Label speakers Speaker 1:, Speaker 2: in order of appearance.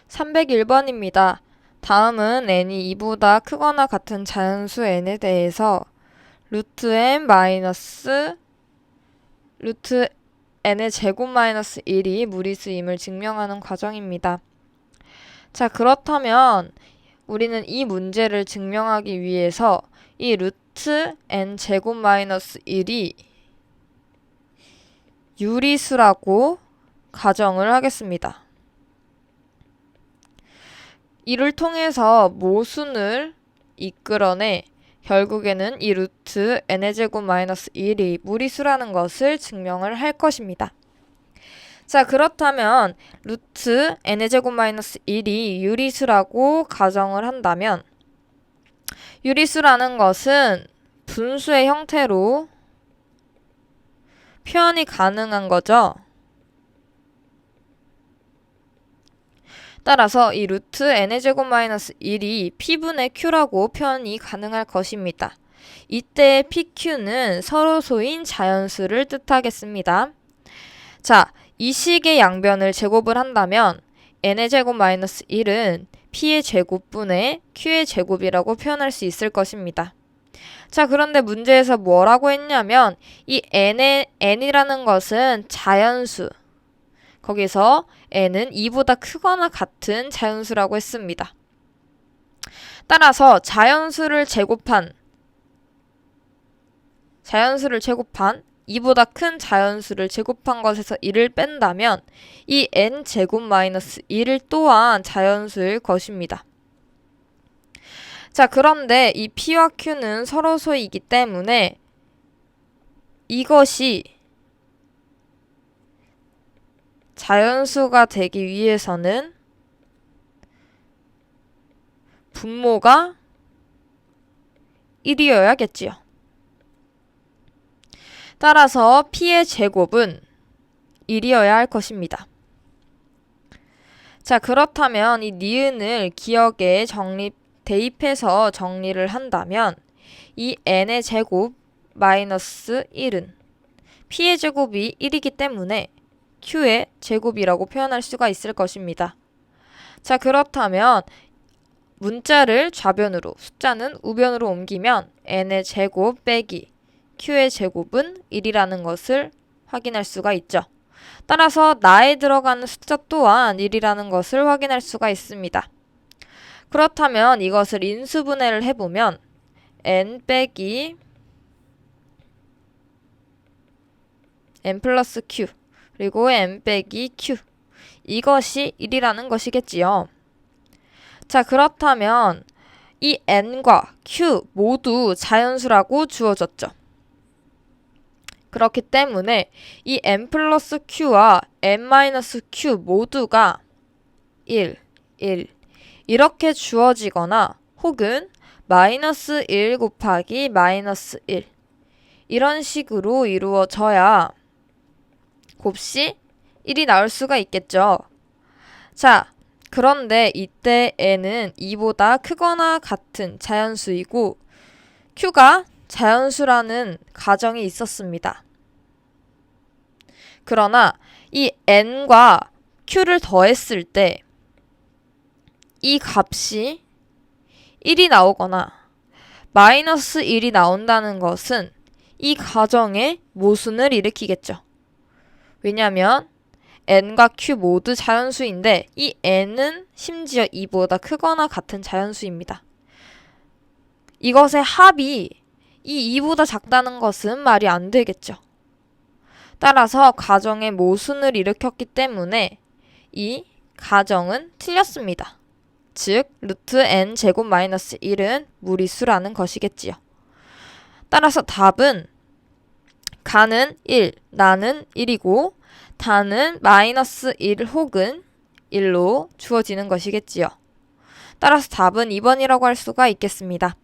Speaker 1: 301번입니다. 다음은 n이 2보다 크거나 같은 자연수 n에 대해서 루트 n의 제곱 마이너스 1이 무리수임을 증명하는 과정입니다. 자, 그렇다면 우리는 이 문제를 증명하기 위해서 이 루트 n 제곱 마이너스 1이 유리수라고 가정을 하겠습니다. 이를 통해서 모순을 이끌어내 결국에는 이 루트 n의 제곱 마이너스 1이 무리수라는 것을 증명을 할 것입니다. 자, 그렇다면 루트 n의 제곱 마이너스 1이 유리수라고 가정을 한다면 유리수라는 것은 분수의 형태로 표현이 가능한 거죠. 따라서 이 루트 n의 제곱 마이너스 1이 p분의 q라고 표현이 가능할 것입니다. 이때 pq는 서로소인 자연수를 뜻하겠습니다. 자, 이 식의 양변을 제곱을 한다면 n의 제곱 마이너스 1은 p의 제곱분의 q의 제곱이라고 표현할 수 있을 것입니다. 자, 그런데 문제에서 뭐라고 했냐면 이 n이라는 것은 자연수, 거기서 n은 2보다 크거나 같은 자연수라고 했습니다. 따라서 자연수를 제곱한 2보다 큰 자연수를 제곱한 것에서 1을 뺀다면 이 n제곱 마이너스 1 또한 자연수일 것입니다. 자, 그런데 이 p와 q는 서로소이기 때문에 이것이 자연수가 되기 위해서는 분모가 1이어야겠지요. 따라서 p의 제곱은 1이어야 할 것입니다. 자, 그렇다면 이 니은을 기억에 대입해서 정리를 한다면 이 n의 제곱 마이너스 1은 p의 제곱이 1이기 때문에 q의 제곱이라고 표현할 수가 있을 것입니다. 자, 그렇다면 문자를 좌변으로, 숫자는 우변으로 옮기면 n의 제곱 빼기 q의 제곱은 1이라는 것을 확인할 수가 있죠. 따라서 나에 들어가는 숫자 또한 1이라는 것을 확인할 수가 있습니다. 그렇다면 이것을 인수분해를 해보면 n 빼기 n 플러스 q 그리고 n 빼기 q 이것이 1이라는 것이겠지요. 자, 그렇다면 이 n과 q 모두 자연수라고 주어졌죠. 그렇기 때문에 이 n 플러스 q와 n 마이너스 q 모두가 1, 1 이렇게 주어지거나 혹은 마이너스 1 곱하기 마이너스 1 이런 식으로 이루어져야 곱시 1이 나올 수가 있겠죠. 자, 그런데 이때 n은 2보다 크거나 같은 자연수이고 q가 자연수라는 가정이 있었습니다. 그러나 이 n과 q를 더했을 때 이 값이 1이 나오거나 마이너스 1이 나온다는 것은 이 가정에 모순을 일으키겠죠. 왜냐하면 n과 q 모두 자연수인데 이 n은 심지어 2보다 크거나 같은 자연수입니다. 이것의 합이 이 2보다 작다는 것은 말이 안 되겠죠. 따라서 가정에 모순을 일으켰기 때문에 이 가정은 틀렸습니다. 즉 루트 n 제곱 마이너스 1은 무리수라는 것이겠지요. 따라서 답은 가는 1, 나는 1이고 다는 마이너스 1 혹은 1로 주어지는 것이겠지요. 따라서 답은 2번이라고 할 수가 있겠습니다.